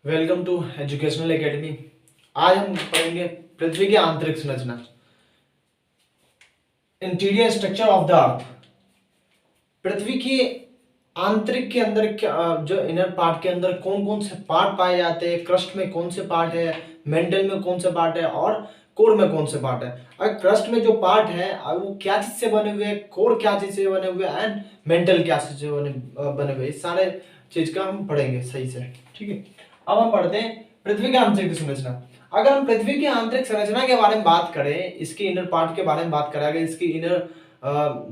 Welcome to educational academy. आज हम पढ़ेंगे पृथ्वी की आंतरिक संरचना, interior structure of the earth. पृथ्वी की आंतरिक के अंदर जो इनर पार्ट के अंदर कौन कौन से पार्ट पाए जाते हैं, क्रस्ट में कौन से पार्ट है, मेंटल में कौन से पार्ट है और कोर में कौन से पार्ट है। अगर क्रस्ट में जो पार्ट है वो क्या चीज से बने हुए हैं, कोर क्या चीज से बने हुए हैं एंड मेंटल क्या चीज से बने हुए, इस सारे चीज का हम पढ़ेंगे सही से। ठीक है, अब हम पढ़ते हैं पृथ्वी की आंतरिक संरचना। अगर हम पृथ्वी की आंतरिक संरचना के बारे में बात करें, इसकी इनर पार्ट के बारे में बात करें, अगर इसकी इनर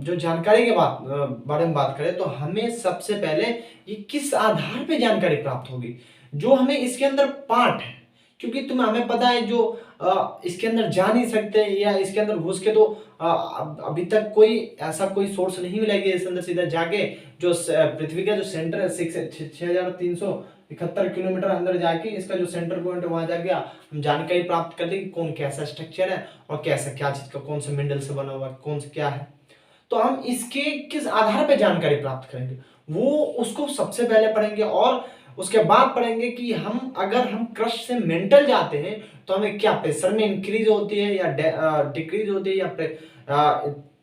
जो जानकारी के बारे में बात करें, तो हमें सबसे पहले ये किस आधार पे जानकारी प्राप्त होगी, जो हमें इसके अंदर पार्ट है। क्योंकि तुम्हें हमें पता है जो इसके अंदर जा नहीं सकते या इसके अंदर घुस के तो अभी तक कोई ऐसा कोई सोर्स नहीं मिला कि इसके अंदर सीधा जाके जो पृथ्वी का जो सेंटर है 6371 किलोमीटर अंदर जाके इसका जो सेंटर पॉइंट है वहां जाके हम जानकारी प्राप्त कर लेंगे कौन कैसा स्ट्रक्चर है और कैसा क्या चीज का कौन से मिनरल से बना हुआ है, कौन से क्या है। तो हम इसके किस आधार पर जानकारी प्राप्त करेंगे वो उसको सबसे पहले पढ़ेंगे और उसके बाद पढ़ेंगे कि अगर हम क्रस्ट से मेंटल जाते हैं तो हमें क्या प्रेशर में इंक्रीज होती है या डिक्रीज होती है या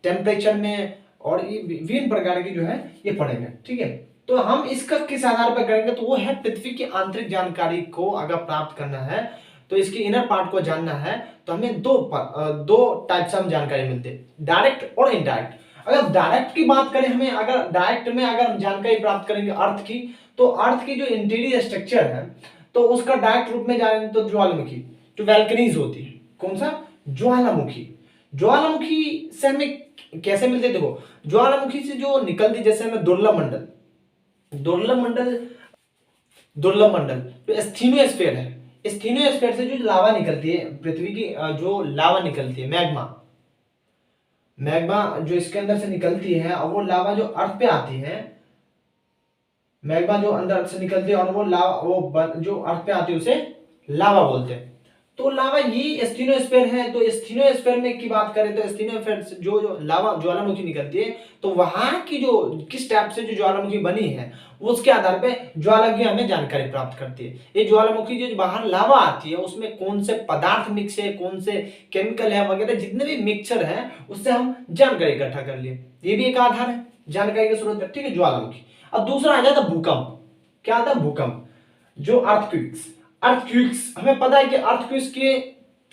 टेम्परेचर में, और ये विभिन्न प्रकार की जो है ये पढ़ेंगे। ठीक है, तो हम इसका किस आधार पर करेंगे, तो वो है पृथ्वी की आंतरिक जानकारी को अगर प्राप्त करना है तो इसके इनर पार्ट को जानना है तो हमें दो टाइप से हम जानकारी मिलती है, डायरेक्ट और इनडायरेक्ट। अगर डायरेक्ट की बात करें, हमें अगर डायरेक्ट में अगर हम जानकारी प्राप्त करेंगे अर्थ की, तो अर्थ की जो इंटीरियर स्ट्रक्चर है तो उसका डायरेक्ट रूप में जाने तो ज्वालामुखी जो वैल्कनीज होती है, कौन सा, ज्वालामुखी। ज्वालामुखी से हमें कैसे मिलते, देखो ज्वालामुखी से जो निकलती, जैसे हमें दुर्लभ मंडल जो स्थिनोस्फीयर है, स्थिनोस्फीयर से जो लावा निकलती है, पृथ्वी की जो लावा निकलती है, मैग्मा जो इसके अंदर से निकलती है और वो लावा जो अर्थ पे आती है, मैग्मा जो अंदर से निकलती है और वो लावा जो अर्थ पे आती है उसे लावा बोलते हैं। तो लावा ये स्थिनोस्फीयर है, तो स्थिनोस्फीयर में की बात करें तो स्थिनोस्फीयर से जो लावा ज्वालामुखी निकलती है, तो वहां की जो किस टाइप से जो ज्वालामुखी बनी है उसके आधार पे ज्वालामुखी हमें जानकारी प्राप्त करती है। ये ज्वालामुखी जो बाहर लावा आती है उसमें कौन से पदार्थ मिक्स है, कौन से केमिकल है वगैरह, जितने भी मिक्सचर है उससे हम जानकारी इकट्ठा कर लिए, ये भी एक आधार है जानकारी का स्रोत है। ठीक है, ज्वालामुखी। अब दूसरा आ जाता भूकंप। क्या आता है, भूकंप, जो अर्थक्वेक्स हमें पता है कि अर्थक्वेक्स के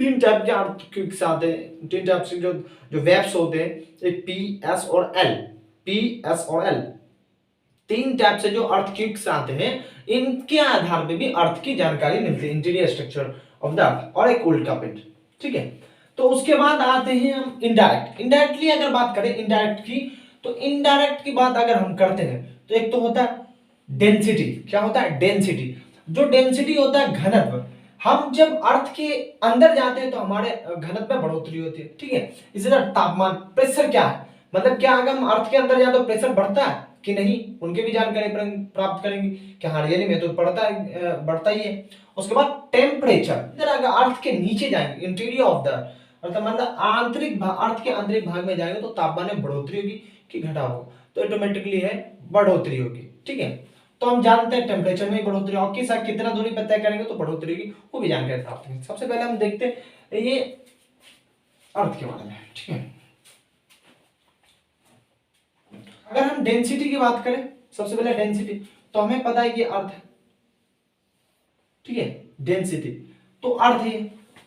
तीन टाइप के अर्थक्वेक्स आते हैं, तीन टाइप से जो जो वेव्स होते हैं, एक पी एस और एल, तीन टाइप से जो अर्थक्वेक्स आते हैं, इनके आधार पे भी अर्थ की जानकारी मिलती है, इंटीरियर स्ट्रक्चर ऑफ द अर्थ, और एक उल्का पिंड। ठीक है, तो उसके बाद आते हैं हम इनडायरेक्टली अगर बात करें इनडायरेक्ट की, तो इनडायरेक्ट की बात अगर हम करते हैं तो एक तो होता है डेंसिटी। क्या होता है, डेंसिटी। जो डेंसिटी होता है घनत्व, हम जब अर्थ के अंदर जाते हैं तो हमारे घनत्व में बढ़ोतरी होती है। ठीक है, इसी तरह तापमान, प्रेशर क्या है, मतलब क्या अगर हम अर्थ के अंदर जाते तो प्रेशर बढ़ता है कि नहीं, उनके भी जानकारी प्राप्त करेंगे कि हाँ रियली में तो बढ़ता ही है। उसके बाद टेम्परेचर, इधर अगर अर्थ के नीचे जाएंगे, इंटीरियर ऑफ द अर्थ मतलब अर्थ के आंतरिक भाग में जाएंगे तो तापमान में बढ़ोतरी होगी कि घटाव होगा, तो ऑटोमेटिकली है बढ़ोतरी होगी। ठीक है, तो हम जानते हैं टेम्परेचर में बढ़ोतरी और किस कितना दूरी पर तय करेंगे तो बढ़ोतरी की वो भी जानकारी प्राप्त करेंगे। सबसे पहले हम देखते हैं ये अर्थ के बारे में। ठीक है, अगर हम डेंसिटी की बात करें, सबसे पहले डेंसिटी, तो हमें पता है कि अर्थ है। ठीक है, डेंसिटी तो अर्थ है,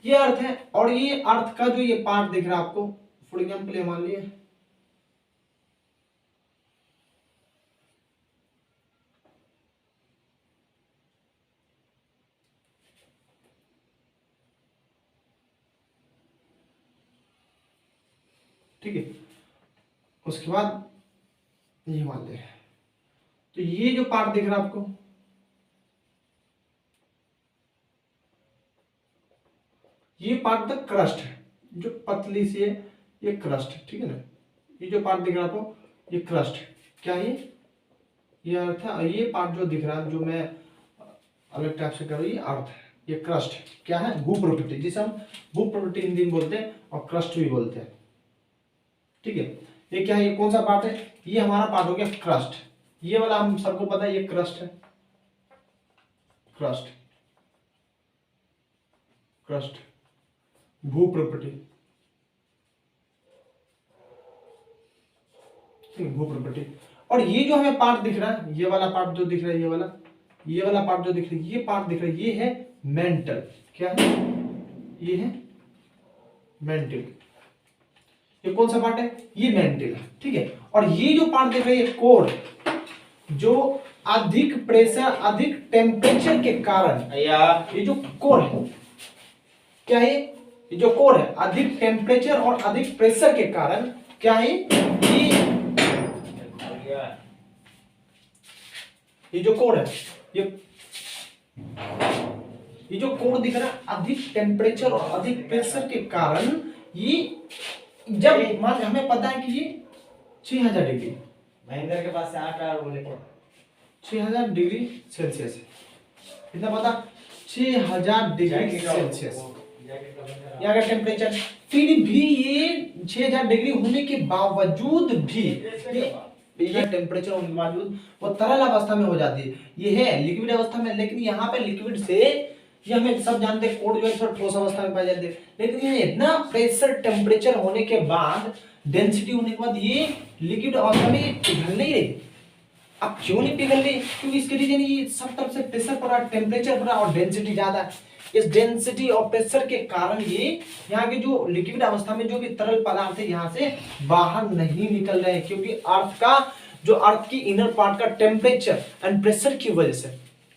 ये अर्थ है, और ये अर्थ का जो ये पार्ट दिख रहा है आपको, फॉर एग्जाम्पल मान लिया ठीक है, उसके बाद ये मान लिया, तो ये जो पार्ट दिख रहा है आपको, ये पार्ट द क्रस्ट है, जो पतली सी है ये क्रस्ट है। ठीक है ना, ये जो पार्ट दिख रहा है आपको ये क्रस्ट है। क्या ये अर्थ है, और ये पार्ट जो दिख रहा है जो मैं अलग टाइप से कर रहा हूं, ये अर्थ है, ये क्रस्ट है। क्या है, भूप्रकृति, जिसे हम भूप्रकृति हिंदी में बोलते हैं और क्रस्ट भी बोलते हैं। ठीक है, ये क्या है, ये कौन सा पार्ट है, ये हमारा पार्ट हो गया क्रस्ट। ये वाला हम सबको पता है, ये क्रस्ट है, क्रस्ट, क्रस्ट भू प्रॉपर्टी, भू प्रॉपर्टी। और ये जो हमें पार्ट दिख रहा है, ये वाला पार्ट जो दिख रहा है, ये वाला पार्ट जो दिख रहा है, ये पार्ट दिख रहा है, ये है मेंटल। क्या है, ये है मेंटल। ये कौन सा पार्ट है, ये मेंटल है, ठीक है। और ये जो पार्ट दिख रहा है, ये कोर, जो अधिक प्रेशर, अधिक टेम्परेचर के कारण, ये जो कोर है, क्या है, ये जो कोर है, अधिक टेम्परेचर और अधिक प्रेशर के कारण क्या है, ये जो कोर है, ये जो कोर दिख रहा है, अधिक टेम्परेचर और अधिक प्रेशर के कारण, ये जब मान हमें पता है कि ये 6000 डिग्री, महेंद्र के पास से 8 और बोले 6000 डिग्री सेल्सियस है, कितना पता, 6000 डिग्री सेल्सियस यहाँ का टेम्परेचर। फिर भी ये 6000 डिग्री होने के बावजूद भी ये टेम्परेचर होने के बावजूद वो तरल अवस्था में हो जाती है, ये है लिक्विड अवस्था में। लेकिन यहाँ पे लिक्विड से, ये हमें सब जानते हैं, कोड जो है थोड़ा ठोस अवस्था में पाई जाती है, लेकिन ये इतना प्रेशर टेम्परेचर होने के बाद, डेंसिटी होने के बाद, ये लिक्विड अवस्था में पिघल नहीं रही। अब क्यों नहीं पिघल रही, क्योंकि इसके रीजन ये सब तरफ से प्रेशर पड़ा, टेम्परेचर पड़ा और डेंसिटी ज्यादा है। इस डेंसिटी और प्रेशर के कारण ये यहाँ के जो लिक्विड अवस्था में जो भी तरल पदार्थ है यहाँ से बाहर नहीं निकल रहे हैं, क्योंकि अर्थ की इनर पार्ट का टेम्परेचर एंड प्रेशर की वजह से,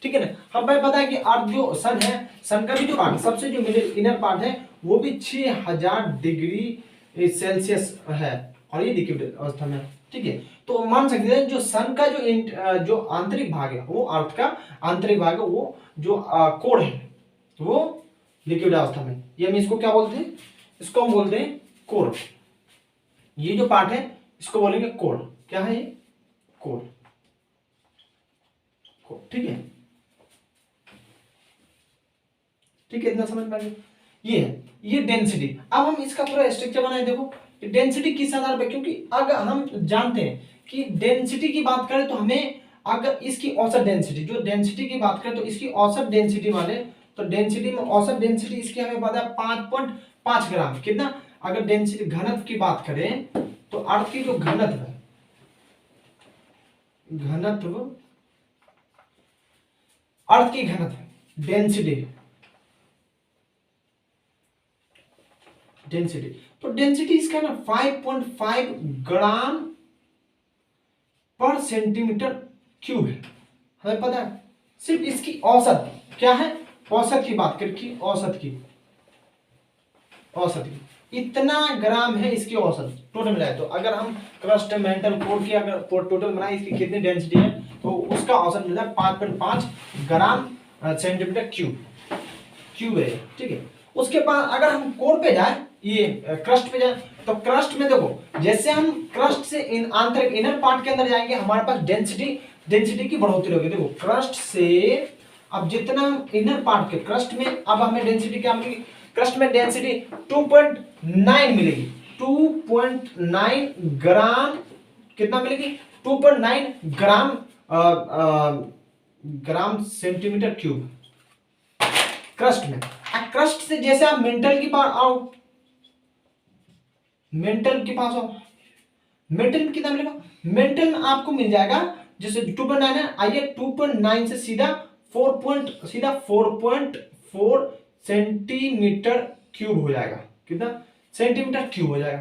ठीक है ना। हमें पता है कि अर्थ जो सन है, सन का भी जो पार्ट, सबसे जो मिडिल इनर पार्ट है, वो भी 6000 डिग्री सेल्सियस है और ये लिक्विड अवस्था में, ठीक है। तो मान सकते हैं जो सन का जो आंतरिक भाग है, वो अर्थ का आंतरिक भाग है, वो जो कोर है, वो लिक्विड अवस्था में, ये हम इसको क्या बोलते हैं, इसको हम बोलते हैं कोर। ये जो पार्ट है इसको बोलेंगे कोर। क्या है ये, कोर, ठीक है, ठीक है, इतना समझ में आ गया। ये है, ये डेंसिटी। अब हम इसका पूरा स्ट्रक्चर बनाए, देखो डेंसिटी किस आधार पे, क्योंकि अगर हम जानते हैं कि डेंसिटी की बात करें तो हमें, अगर इसकी औसत डेंसिटी, जो डेंसिटी की बात करें तो इसकी औसत डेंसिटी माने, तो डेंसिटी में औसत डेंसिटी इसकी हमें पता है 5.5 ग्राम। कितना, अगर डेंसिटी घनत्व की बात करें तो अर्थ की जो घनत्व है, घनत्व, अर्थ की घनत्व, डेंसिटी, डेंसिटी, तो डेंसिटी इसका ना 5.5 ग्राम पर सेंटीमीटर क्यूब है, हमें पता है। सिर्फ इसकी औसत क्या है, औसत की बात करें, औसत की इतना ग्राम है इसकी औसत टोटल मिलाए तो। अगर हम क्रस्ट मेंटल कोर की अगर टोटल बनाए, इसकी कितनी डेंसिटी है, तो उसका औसत मिलता है 5.5 ग्राम सेंटीमीटर क्यूब है, ठीक है। उसके बाद अगर हम कोर पे जाए, ये क्रस्ट पे जाए, तो क्रस्ट में देखो, जैसे हम क्रस्ट से आंतरिक इनर पार्ट के अंदर जाएंगे, हमारे पास डेंसिटी की बढ़ोतरी होगी। देखो क्रस्ट से अब जितना हम इनर पार्ट के क्रस्ट में, अब हमें डेंसिटी क्या मिलेगी, क्रस्ट में डेंसिटी 2.9 मिलेगी, 2.9 ग्राम, कितना मिलेगी, 2.9 ग्राम ग्राम सेंटीमीटर क्यूब क्रस्ट में। क्रस्ट से जैसे आप मेंटल की पास आओ, मेंटल के पास आओ, मेंटल में कितना मिलेगा, मेंटल में आपको मिल जाएगा, जैसे 2.9 है, आइए 2.9 से सीधा 4.4 सेंटीमीटर क्यूब हो जाएगा। कितना, सेंटीमीटर क्यूब हो जाएगा।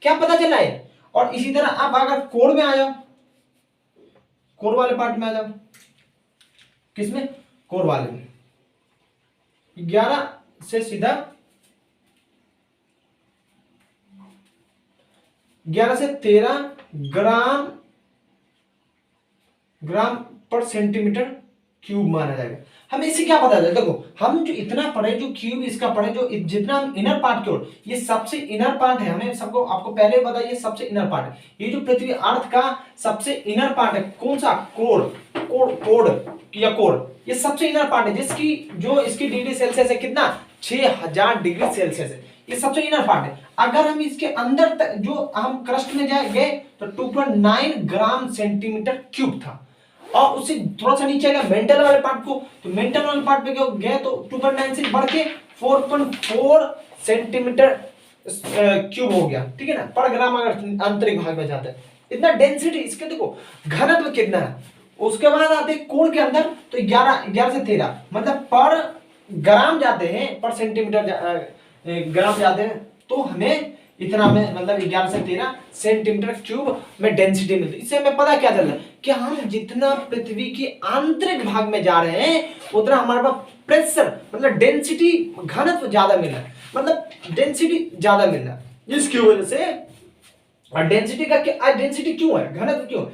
क्या पता चला है। और इसी तरह आप अगर कोर में आ जाओ, कोर वाले पार्ट में आ जाओ, किसमें, कोर वाले में, 11 से सीधा 11 से 13 ग्राम पर सेंटीमीटर क्यूब माना जाएगा। हमें इससे क्या पता चला, देखो हम जो इतना पढ़े, जो क्यूब इसका पढ़े, जो जितना हम इनर पार्ट की ओर, ये सबसे इनर पार्ट है, हमें सबको, आपको पहले बता, ये सबसे इनर पार्ट है। ये जो पृथ्वी अर्थ का सबसे इनर पार्ट है, कौन सा, कोर, ये सबसे इनर पार्ट है, जिसकी जो इसकी डिग्री सेल्सियस है कितना, 6000 डिग्री सेल्सियस है, ये सबसे इनर पार्ट है। अगर हम इसके अंदर तक जो हम क्रस्ट में गए तो 2.9 ग्राम सेंटीमीटर क्यूब था, और उससे थोड़ा सा नीचे गया मेंटल वाले पार्ट को, तो मेंटल वाले पार्ट पे गए तो 2.9 से बढ़ के 4.4 सेंटीमीटर क्यूब हो गया, ठीक है ना, पर ग्राम अगर आंतरिक भाग में जाता है। इतना डेंसिटी, इसके देखो घनत्व कितना है। उसके बाद आते हैं कोण के अंदर, तो 11 से 13 मतलब पर ग्राम जाते हैं, पर सेंटीमीटर ग्राम जाते हैं, तो हमें इतना में मतलब 11 से 13 सेंटीमीटर क्यूब में डेंसिटी मिलती है। इससे हमें पता क्या चल रहा है कि हम जितना पृथ्वी के आंतरिक भाग में जा रहे हैं उतना हमारे पास प्रेशर मतलब डेंसिटी घनत्व ज्यादा मिल रहा है, मतलब डेंसिटी ज्यादा मिल रहा है, जिसकी वजह से डेंसिटी का क्या, डेंसिटी क्यों है, घनत्व क्यों,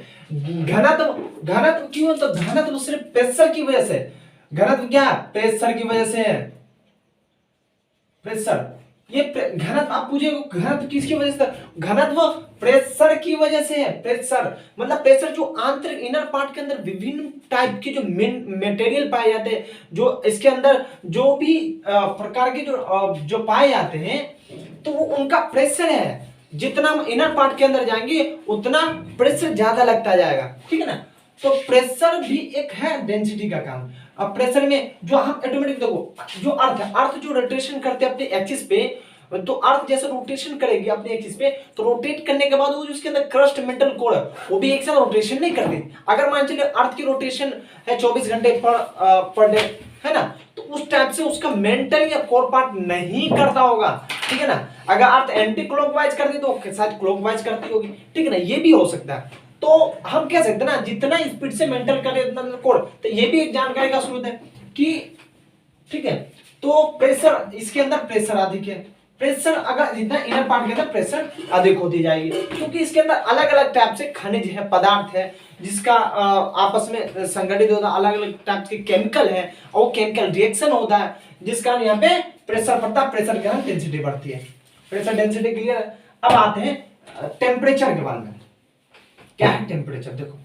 घनत्व क्यों, तो घनत्व सिर्फ प्रेशर की वजह से, घनत्व क्या है, प्रेशर की वजह से है, प्रेशर। ये घनत्व आप पूछेगा घनत्व किसकी वजह से, घनत्व प्रेशर की वजह से है। प्रेशर मतलब प्रेशर जो आंतरिक इनर पार्ट के अंदर विभिन्न टाइप के जो मटेरियल पाए जाते हैं, जो इसके अंदर जो भी प्रकार के जो पाए जाते हैं, तो वो उनका प्रेशर है। जितना हम इनर पार्ट के अंदर जाएंगे उतना प्रेशर ज्यादा लगता जाएगा, ठीक है ना। तो प्रेशर भी एक है डेंसिटी का काम। अब प्रेशर में जो हम ऑटोमेटिक देखो, जो अर्थ है, अर्थ जो रोटेशन करते हैं अपने एक्सिस पे, तो अर्थ जैसे रोटेशन करेगी अपने एक्सिस पे, तो रोटेट करने के बाद वो जो उसके अंदर क्रस्ट मेंटल कोर है वो भी एक साथ रोटेशन नहीं करती। अगर मान चलिए अर्थ की रोटेशन है 24 घंटे पर डे, है ना, तो उस टाइप से उसका मेंटल या कोर पार्ट नहीं करता होगा, ठीक है ना। अगर अर्थ एंटी क्लॉकवाइज करती तो शायद क्लॉकवाइज करती होगी, ठीक है ना, ये भी हो सकता है। तो हम कह सकते हैं ना, जितना स्पीड से मेंटल करे उतना कोर, तो ये भी एक जानकारी का स्रोत है कि, ठीक है। तो प्रेशर, इसके अंदर प्रेशर अधिक है, प्रेशर अगर जितना इनर पार्ट के अंदर प्रेशर अधिक होती जाएगी, क्योंकि इसके अंदर अलग अलग टाइप से खनिज है, पदार्थ है, जिसका आपस में संगठित होता है, अलग अलग टाइप के केमिकल है, और केमिकल रिएक्शन होता है, जिस कारण यहाँ पे प्रेशर बढ़ता है, प्रेशर के कारण डेंसिटी बढ़ती है। प्रेशर डेंसिटी क्लियर है। अब आते हैं टेम्परेचर के बारे में। क्या है टेम्परेचर, देखो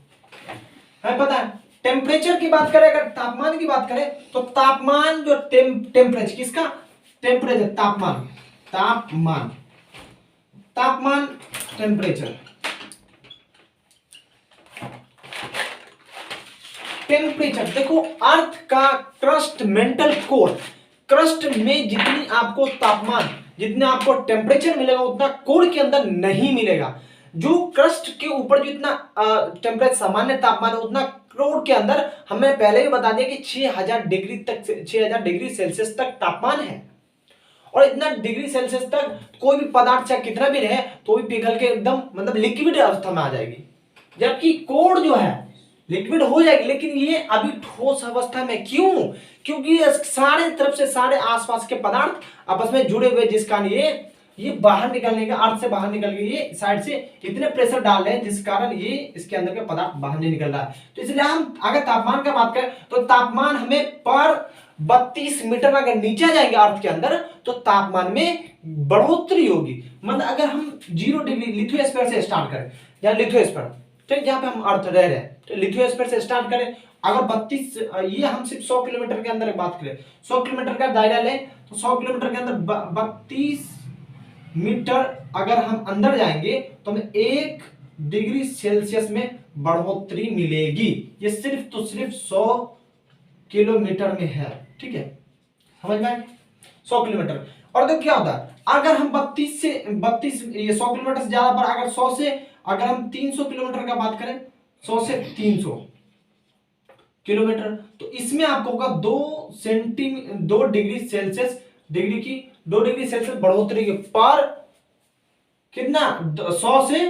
हमें पता है टेम्परेचर की बात करें, अगर तापमान की बात करें तो तापमान जो टेम्परेचर किसका, टेम्परेचर तापमान, तापमान तापमान टेम्परेचर, टेम्परेचर देखो अर्थ का क्रस्ट मेंटल कोर, क्रस्ट में जितनी आपको तापमान, जितना आपको टेम्परेचर मिलेगा उतना कोर के अंदर नहीं मिलेगा। जो क्रस्ट के ऊपर जितना टेम्परेचर सामान्य तापमान है उतना कोर के अंदर, हमें पहले ही बता दिया कि 6000 डिग्री तक, 6000 डिग्री सेल्सियस तक तापमान है। और इतना डिग्री सेल्सियस तक कोई भी पदार्थ चाहे कितना भी रहे तो भी पिघल के एकदम मतलब लिक्विड अवस्था में आ जाएगी, जबकि कोर जो है लिक्विड हो जाएगी, लेकिन ये अभी ठोस अवस्था में। क्यों, क्योंकि सारे तरफ से सारे आसपास के पदार्थ आपस में जुड़े हुए, जिस कारण ये बाहर निकलने का, अर्थ से बाहर निकल के ये साइड से इतने प्रेशर डाल रहे हैं जिस कारण ये इसके अंदर का पदार्थ बाहर नहीं निकल रहा है। तो इसलिए हम अगर तापमान का बात करें तो तापमान हमें पर 32 मीटर अगर नीचे जाएंगे अर्थ के अंदर तो तापमान में बढ़ोतरी होगी। मतलब अगर हम 0 डिग्री लिथोस्फीयर से स्टार्ट करें, या लिथोस्फीयर, ठीक, जहां पे हम अर्थ रह रहे हैं, तो लिथोस्फीयर से स्टार्ट करें, अगर 32, ये हम सिर्फ 100 किलोमीटर के अंदर बात करें, 100 किलोमीटर का दायरा लें तो 100 किलोमीटर के अंदर 32 मीटर अगर हम अंदर जाएंगे तो हमें 1 डिग्री सेल्सियस में बढ़ोतरी मिलेगी। ये सिर्फ तो सिर्फ 100 किलोमीटर में है, ठीक है, समझ में आए, 100 किलोमीटर। और देखो क्या होता है, अगर हम 32 ये 100 किलोमीटर से ज्यादा पर अगर 100 से अगर हम 300 किलोमीटर का बात करें, 100 से 300 किलोमीटर, तो इसमें आपको होगा 2 डिग्री सेल्सियस, डिग्री की 2 डिग्री सेल्सियस बढ़ोतरी के पर कितना, 100 से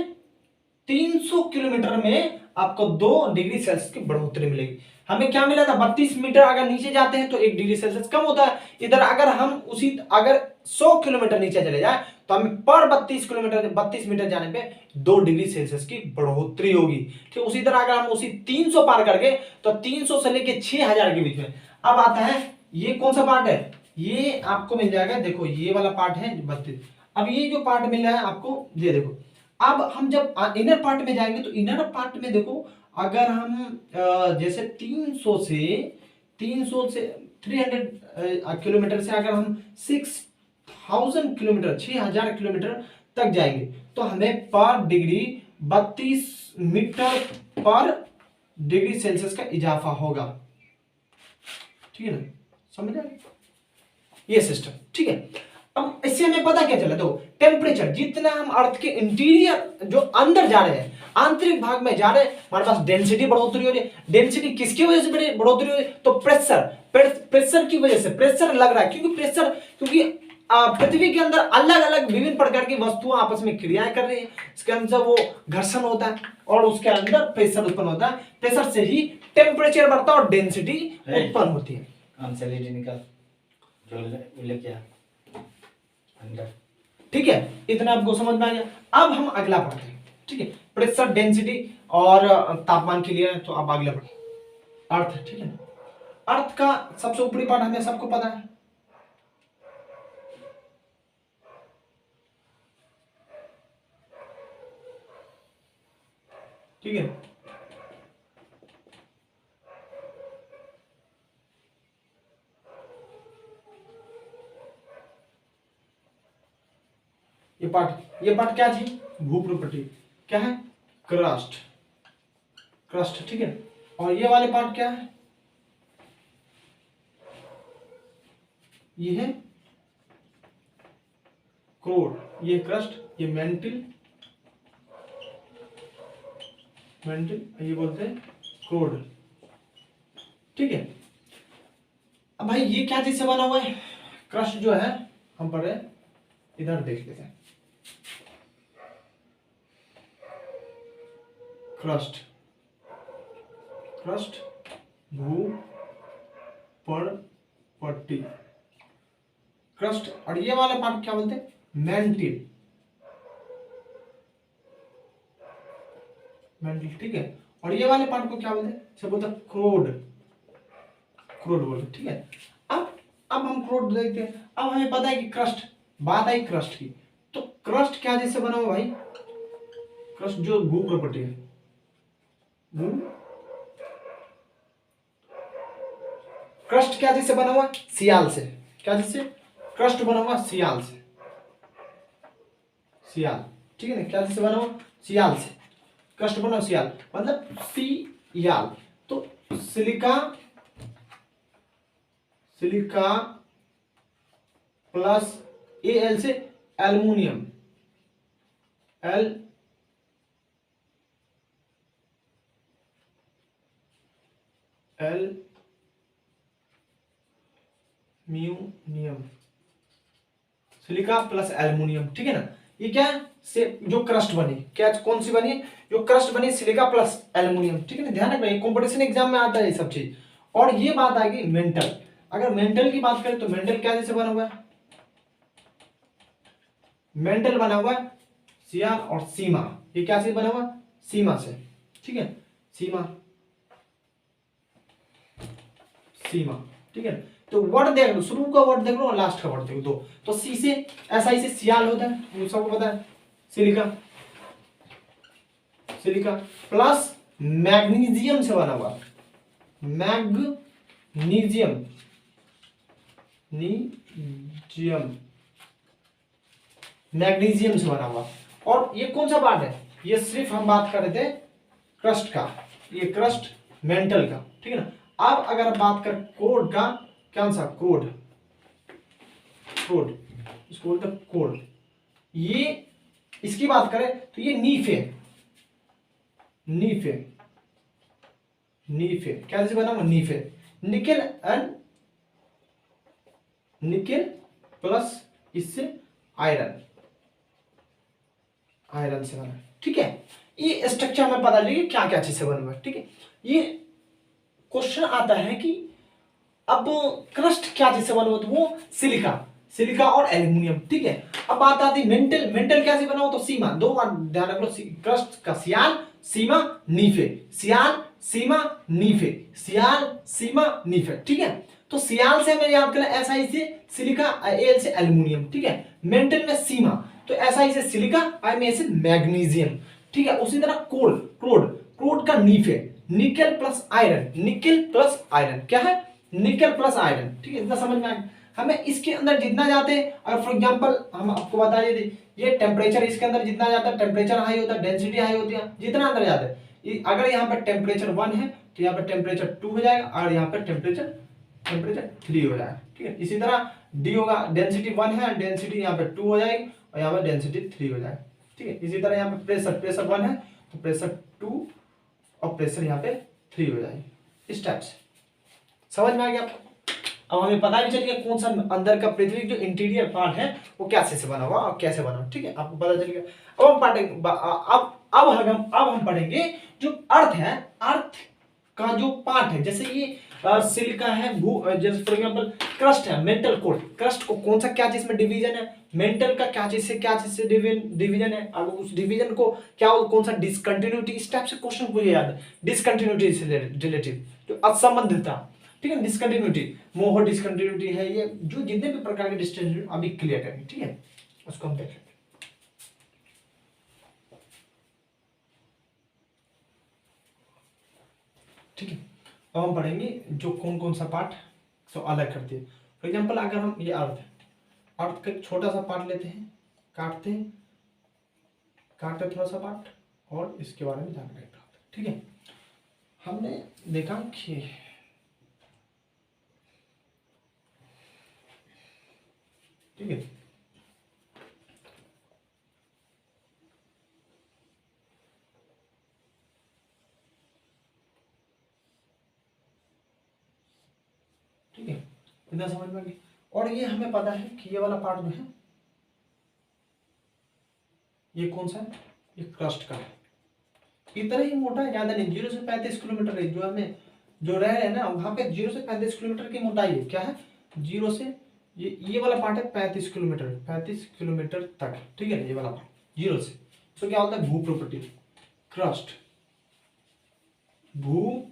300 किलोमीटर में आपको 2 डिग्री सेल्सियस की बढ़ोतरी मिलेगी। हमें क्या मिला था, 32 मीटर अगर नीचे जाते हैं तो 1 डिग्री सेल्सियस कम होता है। इधर अगर हम उसी अगर 100 किलोमीटर नीचे चले जाए तो हमें पर 32 मीटर जाने पे 2 डिग्री सेल्सियस की बढ़ोतरी होगी, ठीक। उसी तरह अगर हम उसी 300 पार कर गए तो 300 से लेके 6000 के बीच में। अब आता है ये कौन सा पार्ट है, ये आपको मिल जाएगा, देखो ये वाला पार्ट है 32। अब ये जो पार्ट मिल रहा है आपको, ये देखो, अब हम जब इनर पार्ट में जाएंगे तो इनर पार्ट में देखो, अगर हम जैसे 300 से 300 से 300 किलोमीटर से अगर हम 6000 किलोमीटर, 6000 किलोमीटर तक जाएंगे तो हमें पर डिग्री 32 मीटर पर डिग्री सेल्सियस का इजाफा होगा। ठीक है ना, समझ आए ये सिस्टम। ठीक है, अब इससे हमें पता क्या चला, तो टेम्परेचर जितना हम अर्थ के इंटीरियर जो अंदर जा रहे हैं, आंतरिक भाग में जा रहे हैं, हमारे पास डेंसिटी बढ़ोतरी हो रही है। डेंसिटी किसकी वजह से बढ़ोतरी हो रही है, तो प्रेशर की वजह से प्रेशर लग रहा है, क्योंकि पृथ्वी के अंदर अलग अलग विभिन्न प्रकार की वस्तुएं आपस में क्रियाएं कर रही है, इसके अंदर वो घर्षण होता है और उसके अंदर प्रेशर उत्पन्न होता है। प्रेशर से ही टेम्परेचर बढ़ता है और डेंसिटी उत्पन्न होती है। निकल जो लेके आ अंदर। ठीक है, इतना आपको समझ में आ गया। अब हम अगला पढ़ते हैं। ठीक है, प्रेशर, डेंसिटी और तापमान के लिए, तो आप अगला पढ़ते अर्थ। ठीक है, अर्थ का सबसे ऊपरी पार्ट हमें सबको पता है। ठीक है, ये पार्ट क्या थी, भूप्रपट्टी, क्या है, क्रस्ट। ठीक है, और ये वाले पार्ट क्या है, ये है क्रोड, ये क्रस्ट, ये मेंटिल, ये बोलते हैं क्रोड। ठीक है, अब भाई ये क्या चीज से बना हुआ है, क्रस्ट जो है, हम पढ़ रहे हैं, इधर देख लेते हैं। क्रस्ट भू पर पट्टी, क्रस्ट। और ये वाला पार्ट क्या बोलते हैं, मेंटिल। ठीक है, और ये वाले पार्ट को क्या बोलते हैं, सब बोलते हैं क्रोड बोलते। ठीक है, अब हम क्रोड देखते हैं। अब हमें पता है कि क्रस्ट, बात आई क्रस्ट की, तो क्रस्ट क्या जैसे बना हुआ भाई, क्रस्ट जो भू प्रॉपर्टी है, क्रस्ट क्या जैसे बना हुआ, सियाल से। क्या जैसे, क्रस्ट बना हुआ सियाल से, ठीक है ना, क्या जैसे बना हुआ, सियाल से। क्रस्ट बना सियाल मतलब सियाल, तो सिलिका प्लस एल से aluminium, aluminium, silica plus aluminium. ठीक है ना, ये क्या है, से जो क्रस्ट बनी, क्या कौन सी बनी, जो क्रस्ट बनी सिलिका प्लस एल्युमिनियम। ठीक है ना, ध्यान रखना, कंपटीशन एग्जाम में आता है ये सब चीज। और ये बात आ गई मेंटल। अगर मेंटल की बात करें तो मेंटल क्या जैसे बना हुआ है, मेंटल बना हुआ है सियाल और सीमा। ये क्या से बना हुआ, सीमा से। ठीक है, सीमा। ठीक है, तो वर्ड देख लो, शुरू का वर्ड देख लो और लास्ट का वर्ड देख लो। तो सी से एसआई से सियाल होता है, सबको पता है। सिलिका प्लस मैग्नीशियम से बना हुआ, मैग्नीशियम से बना हुआ। और ये कौन सा पार्ट है, ये सिर्फ हम बात कर रहे थे क्रस्ट का, ये क्रस्ट मेंटल का। ठीक है ना, अब अगर बात कर कोड का, कौन सा कोड, इसको बोलते हैं कोड। ये इसकी बात करें तो ये नीफे क्या से बना हुआ, नीफे, निकेल प्लस इससे आयरन से बना। ठीक है, ये स्ट्रक्चर हमें पता लगे क्या क्या चीज से बना हुआ है। ठीक है, ये क्वेश्चन आता है कि अब क्रस्ट क्या चीज से बना हुआ, तो वो सिलिका और एल्युमिनियम। ठीक है, अब बात आती है मेंटल क्या से बना हुआ, तो सीमा। दो बार ध्यान रख लो, क्रस्ट का सियाल, सीमा, नीफे, सियाल, सीमा, नीफे। ठीक है, तो सियाल से हमें याद करना, एसआई से सिलिका, एल से एल्युमिनियम। ठीक है, मेंटल में सीमा, तो एसआई से सिलिका, आई में से मैग्नीशियम। ठीक है, उसी तरह क्रोड का नीफे, निकेल प्लस आयरन, क्या है, निकेल प्लस आयरन। ठीक है, इतना समझ में आया। हमें इसके अंदर जितना जाते हैं, अगर फॉर एग्जांपल हम आपको बता दें ये टेम्परेचर इसके अंदर जितना जाता है, टेम्परेचर हाई होता है, डेंसिटी हाई होती है, जितना अंदर जाता है, अगर यहाँ पर टेम्परेचर 1 है तो यहाँ पर टेम्परेचर 2 हो जाएगा और यहाँ पर टेम्परेचर 3 हो जाएगा। ठीक है, इसी तरह डी होगा, डेंसिटी 1 है, डेंसिटी यहाँ पे 2 हो जाएगी और यहाँ पर डेंसिटी 3 हो जाएगी। ठीक है, इसी तरह यहाँ पे प्रेशर 1 है तो प्रेशर 2 और प्रेशर यहाँ पे 3 हो जाएगी। इस टाइप से समझ में आ गया आपको। अब हमें पता भी चल गया कौन सा अंदर का पृथ्वी जो इंटीरियर पार्ट है वो कैसे से बना हुआ और कैसे बना हुआ। ठीक है, आपको पता चल गया। अब हम पढ़ेंगे अब हम पढ़ेंगे जो अर्थ है, अर्थ का जो पार्ट है, जैसे ये सिलिका है, जैसे फॉर एग्जांपल क्रस्ट है, मेंटल कोर, क्रस्ट को कौन सा क्या चीज में डिवीजन है, मेंटल का क्या चीज से डिवीजन है, अब उस डिवीजन को क्या कौन सा डिसकंटिन्यूटी, इस टाइप से क्वेश्चन मुझे याद है, डिसकंटिन्यूटी से रिलेटिव जो असंबंधितता। ठीक है, डिसकंटिन्यूटी, मोह डिसकंटिन्यूटी है, ये जो जितने भी प्रकार के डिसकंटिन्यूटी अभी क्लियर करेंगे। ठीक है, उसको हम देखेंगे। ठीक है, अब हम पढ़ेंगे जो कौन कौन सा पार्ट तो अलग करती है। फॉर एग्जांपल अगर हम ये अर्थ है, अर्थ का एक छोटा सा पार्ट लेते हैं, काटते थोड़ा सा पार्ट और इसके बारे में जानकारी प्राप्त। ठीक है, हमने देखा कि ठीक है, ठीक है, इतना समझ में आ गया। और ये हमें पता है कि ये वाला पार्ट जो है ये कौन सा है, ये क्रस्ट का है, इतना ही मोटा है, ज्यादा नहीं, 0 से 35 किलोमीटर है, जो हमें जो रह रहे हैं ना वहां पे 0 से 35 किलोमीटर की मोटाई है। क्या है, 0 से ये वाला पार्ट है 35 किलोमीटर तक। ठीक है, ये वाला पार्ट 0 से, तो क्या होता है भू प्रॉपर्टी, क्रस्ट, भू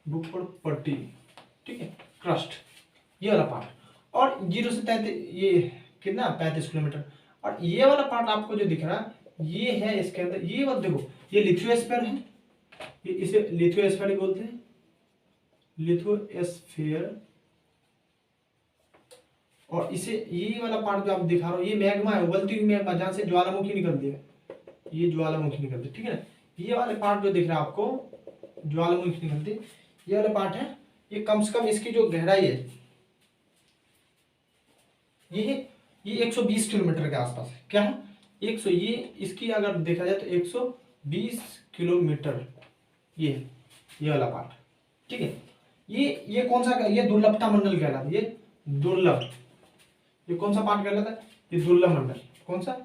प्रॉपर्टी। ठीक है, क्रस्ट ये वाला पार्ट, और 0 से 33 ये कितना 35 किलोमीटर, और ये वाला पार्ट आपको जो दिख रहा है ये है इसके अंदर, ये बात देखो, ये लिथोस्फीयर है, ये इसे लिथोस्फीयर ही बोलते हैं, लिथोस्फीयर। और इसे ये वाला पार्ट जो आप दिखा रहा हो ये मैग्मा है, उबलती हुई मैग्मा, जहां से ज्वालामुखी निकलती है, ये ज्वालामुखी निकलती है। ठीक है ना, ये वाले पार्ट जो दिख रहा है आपको ज्वालामुखी निकलती है, ये वाला पार्ट है, ये कम से कम इसकी जो गहराई है ये 120 किलोमीटर के आसपास है। क्या है 100, ये इसकी अगर देखा जाए तो 120 किलोमीटर ये वाला पार्ट। ठीक है, ये कौन सा, ये दुर्लभता मंडल कहलाता है, ये दुर्लभ, ये कौन सा पार्ट कहलाता है, ये दुर्लभ मंडल, कौन सा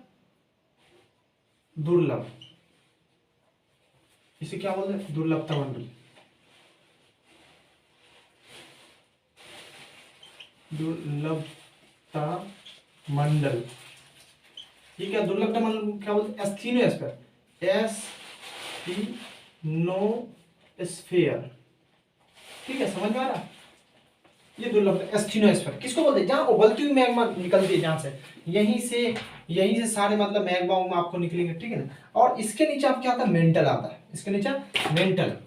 दुर्लभ, इसे क्या बोलते हैं दुर्लभता मंडल, दुर्लभता मंडल। ये क्या दुर्लभता मंडल क्या बोलते हैं, एस्थीनोस्फीयर। ठीक है, समझ में आ रहा, ये दुर्लभ एस्थीनोस्फीयर किसको बोलते हैं, जहां उबलती हुई मैग्मा निकलती है, जहां से यहीं से सारे मतलब मैग्मा आपको निकलेंगे। ठीक है ना, और इसके नीचे आप क्या आता है मेंटल आता है, इसके नीचे मेंटल,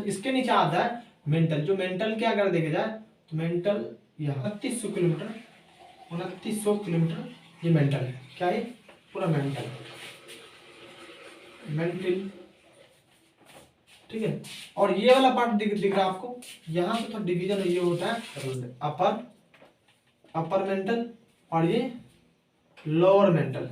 इसके नीचे आता है मेंटल, जो मेंटल क्या अगर देखे जाए तो मेंटल यहाँ 2900 किलोमीटर ये मेंटल है। क्या है पूरा मेंटल। ठीक है, और ये वाला पार्ट दिख रहा है आपको, यहाँ से तो डिवीजन ये होता है अपर मेंटल और ये लोअर मेंटल।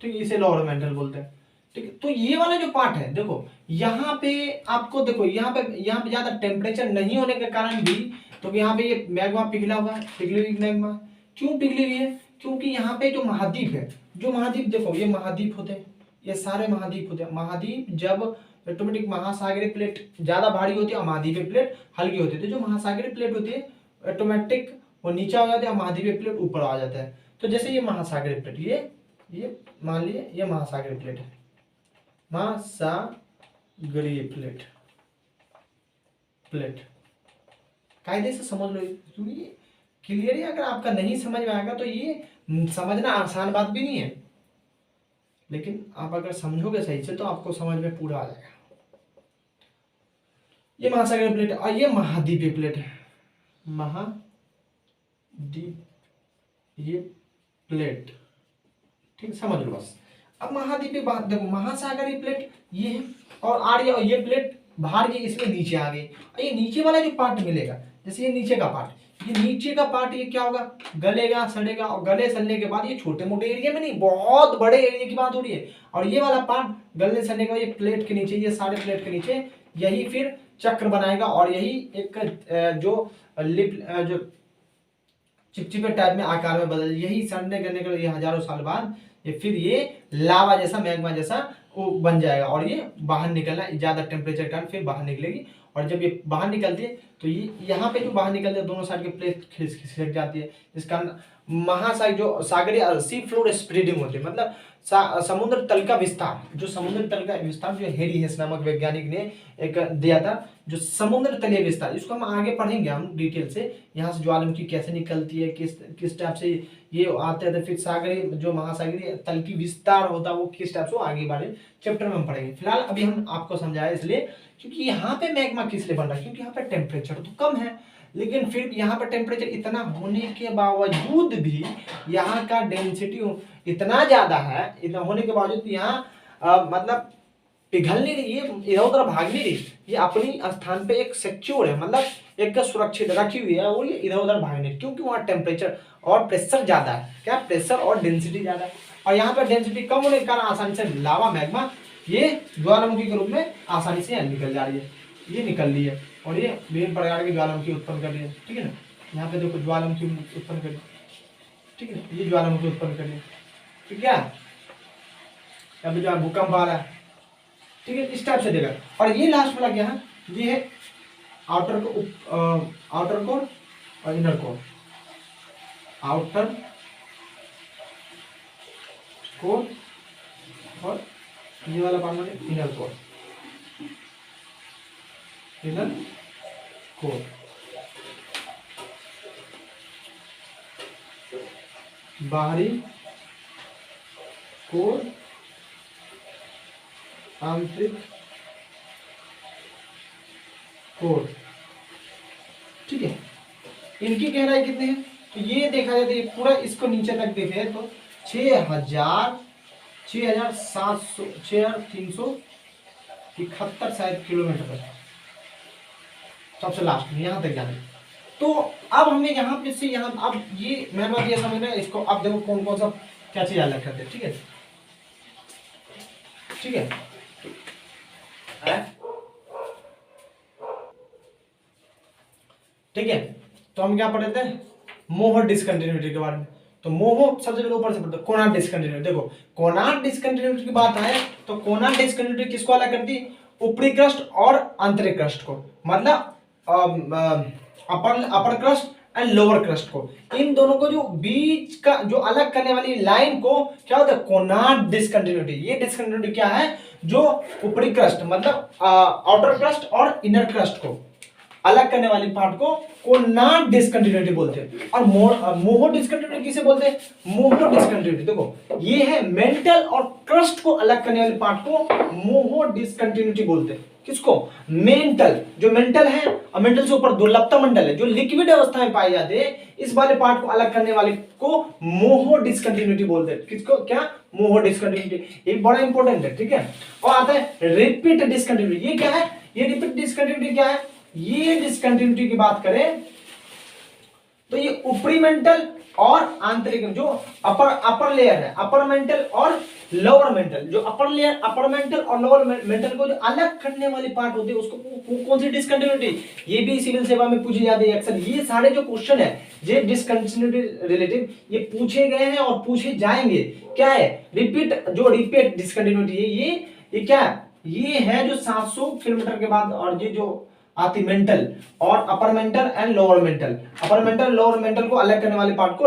ठीक है, इसे लोअर मेंटल बोलते हैं। ठीक है, तो ये वाला जो पार्ट है देखो, यहाँ पे आपको देखो, यहाँ पे ज्यादा टेम्परेचर नहीं होने के कारण भी तो यहाँ पे ये मैग्मा पिघला हुआ है, पिघली हुई मैग्मा। क्यों पिघली हुई है, क्योंकि यहाँ पे जो महाद्वीप है, जो महाद्वीप देखो ये महाद्वीप होते हैं, ये सारे महाद्वीप होते हैं। महाद्वीप जब ऑटोमेटिक महासागरीय प्लेट ज्यादा भारी होती है और महाद्वीपीय प्लेट हल्की होती है, तो जो महासागरीय प्लेट होती है ऑटोमेटिक वो नीचे आ जाती है, महाद्वीपीय प्लेट ऊपर आ जाता है। तो जैसे ये महासागरीय प्लेट, ये मान लिए ये महासागरीय प्लेट है, महासागरीय प्लेट कायदे से समझ लो, क्योंकि क्लियरली अगर आपका नहीं समझ में आएगा तो ये समझना आसान बात भी नहीं है, लेकिन आप अगर समझोगे सही से तो आपको समझ में पूरा आ जाएगा। ये महासागरीय प्लेट है और ये महाद्वीपीय प्लेट है, महाद्वीपीय प्लेट, ठीक, समझ लो बस। अब महाद्वीपीय बात देखो, महासागरीय प्लेट ये है और आर्य, और ये प्लेट बाहर ये इसमें नीचे आ गई, और ये नीचे वाला जो पार्ट मिलेगा, जैसे ये नीचे का पार्ट, ये नीचे का पार्ट ये क्या होगा, गलेगा सड़ेगा, और गले सड़ने के बाद ये छोटे मोटे एरिया में नहीं, बहुत बड़े एरिया की बात हो रही है, और ये वाला पार्ट गलने सड़ने के बाद ये प्लेट के नीचे, ये सारे प्लेट के नीचे यही फिर चक्र बनाएगा, और यही एक जो लिप जो चिपचिपे टाइप में आकार में बदल, यही सड़ने गलने के ये हजारों साल बाद ये फिर ये लावा जैसा, मैग्मा जैसा वो बन जाएगा, और ये बाहर निकलना ज्यादा टेम्परेचर के कारण फिर बाहर निकलेगी, और जब ये बाहर निकलती है तो ये यहाँ पे जो बाहर निकलते हैं दोनों साइड के प्लेट खिसक जाती है, जिस कारण महासागर जो सागरीय सी फ्लोर स्प्रेडिंग होती है, मतलब समुद्र तल का विस्तार, जो समुद्र तल का विस्तार जो हेरी हेस नामक वैज्ञानिक ने एक दिया था, जो समुद्र तलीय विस्तार, इसको हम आगे पढ़ेंगे हम डिटेल से, यहाँ से ज्वालामुखी कैसे निकलती है, किस टाइप से ये आते हैं, फिर सागरीय जो महासागरीय तल की विस्तार होता है वो किस टाइप से, आगे बारे चैप्टर में हम पढ़ेंगे। फिलहाल अभी हम आपको समझाया इसलिए क्योंकि यहाँ पे मैग्मा किस लिए बन रहा है, क्योंकि यहाँ पे टेम्परेचर तो कम है, लेकिन फिर यहाँ पर टेम्परेचर इतना होने के बावजूद भी यहाँ का डेंसिटी इतना ज्यादा है, इतना होने के बावजूद यहाँ मतलब पिघल नहीं रही, ये इधर उधर भाग नहीं रही, ये अपनी स्थान पे एक सिक्योर है, मतलब एक सुरक्षित रखी हुई है, और ये इधर उधर भाग नहीं, क्योंकि वहाँ टेम्परेचर और प्रेशर ज्यादा है, क्या प्रेशर और डेंसिटी ज्यादा है, और यहाँ पर डेंसिटी कम होने के कारण आसानी से लावा मैग्मा ये ज्वालामुखी के रूप में आसानी से निकल जा रही है, ये निकल रही है, और ये विभिन्न प्रकार की ज्वालामुखी उत्पन्न कर रही है, ठीक है ना, यहाँ पे देखो ज्वालामुखी उत्पन्न कर रही है, ठीक है, ये ज्वालामुखी उत्पन्न कर रही है, ठीक है, अभी जो भूकंप आ रहा है, ठीक है, इस टाइप से देगा, और ये लास्ट वाला क्या है, ये है आउटर कोर और इनर कोर, आउटर कोर और ये वाला पार्ट में इनर कोर, इनर कोर, बाहरी कोर, आंतरिक कोर, ठीक है, इनकी गहराई कितनी है, तो ये देखा जाए तो ये पूरा इसको नीचे तक देखे तो 6,371 शायद किलोमीटर तक, सबसे लास्ट में यहाँ तक जाने। तो अब हमें यहाँ पे से यहाँ, अब ये मेन बात ये समझना है, इसको अब देखो कौन कौन सा क्या चीज अलग करते हैं, ठीक है, ठीक है, ठीक है, तो हम क्या पढ़े थे, मोहर डिसकंटिन्यूटी के बारे में, तो मोह सबसे पहले ऊपर से पढ़ते, कोनार्ड डिसकंटिन्यूटी, देखो कोनार्ड डिसकंटिन्यूटी की बात आए तो कोनार्ड डिसकंटिन्यूटी किसको अलग करती है, ऊपरी क्रस्ट और आंतरिक क्रस्ट को, मतलब अपर क्रस्ट एंड लोअर क्रस्ट को, इन दोनों को जो बीच का जो अलग करने वाली लाइन को क्या होता है, कोनार्ड डिसकंटिन्यूटी। ये डिसकंटिन्यूटी क्या है, जो ऊपरी क्रस्ट मतलब आउटर क्रस्ट और इनर क्रस्ट को अलग करने वाली पार्ट को कोनार्ड डिसकंटिन्यूटी बोलते हैं, और मोहो डिसकंटिन्यूटी किसे बोलते हैं, मोहो डिसकंटिन्यूटी, देखो ये है मेंटल और क्रस्ट को अलग करने वाली पार्ट को मोहो डिसकंटिन्यूटी बोलते हैं, किसको, मेंटल, जो मेंटल है और मेंटल से ऊपर दुर्लभता मंडल है जो लिक्विड अवस्था में पाए जाते हैं, इस वाले पार्ट को अलग करने वाले को मोहो डिसकंटिन्यूटी बोलते हैं, किसको, क्या, मोहो डिसकंटिन्यूटी, ये बड़ा इंपॉर्टेंट है, ठीक है। और आता है रिपीट डिसकंटिन्यूटी, ये क्या है, ये रिपीट डिसकंटिन्यूटी क्या है, ये डिसकंटिन्यूटी की बात करें तो ये ऊपरी मेंटल और आंतरिक जो अपर लेयर है, अपर मेंटल और लोअर मेंटल, जो अपर लेयर, अपर मेंटल और लोअर मेंटल को जो अलग करने वाली पार्ट होती है उसको कौन सी डिसकंटिन्यूटी, ये भी सिविल सेवा में पूछी जाती है अक्सर, ये सारे जो क्वेश्चन है ये डिसकंटिन्यूटी रिलेटिव ये पूछे गए हैं और पूछे जाएंगे, क्या है, रिपीट, जो रिपीट डिसकंटिन्यूटी है ये क्या है, ये है जो 700 किलोमीटर के बाद, और ये जो आती मेंटल और upper mantle and lower mental, upper mantle lower mental को अलग करने वाले पार्ट को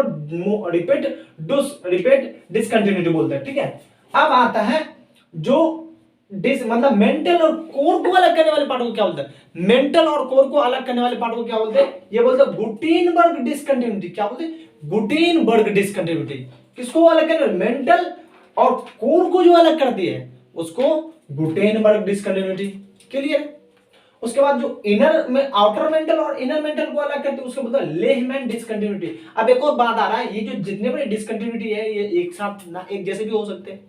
रिपीट डिसकंटिन्यूटी बोलते हैं, ठीक है। अब आता है जो मतलब मेंटल और कोर को अलग करने वाले पार्ट को क्या बोलते हैं, मेंटल और कोर को अलग करने वाले पार्ट को क्या बोलते हैं, ये बोलते हैं गुटेनबर्ग डिसकंटिन्यूटी, क्या बोलते हैं, गुटेनबर्ग डिसकंटिन्यूटी, किसको अलग करने, मेंटल और कोर को जो अलग कर दिए उसको गुटेनबर्ग डिसकंटिन्यूटी। क्लियर। उसके बाद जो इनर में आउटर मेंटल और इनर मेंटल को अलग करते हैं उसको बोलते हैं लेहमैन डिसकंटिन्यूटी। अब एक और बात आ रहा है, ये जो जितने बड़े डिसकंटिन्यूटी है ये एक साथ ना एक जैसे भी हो सकते हैं।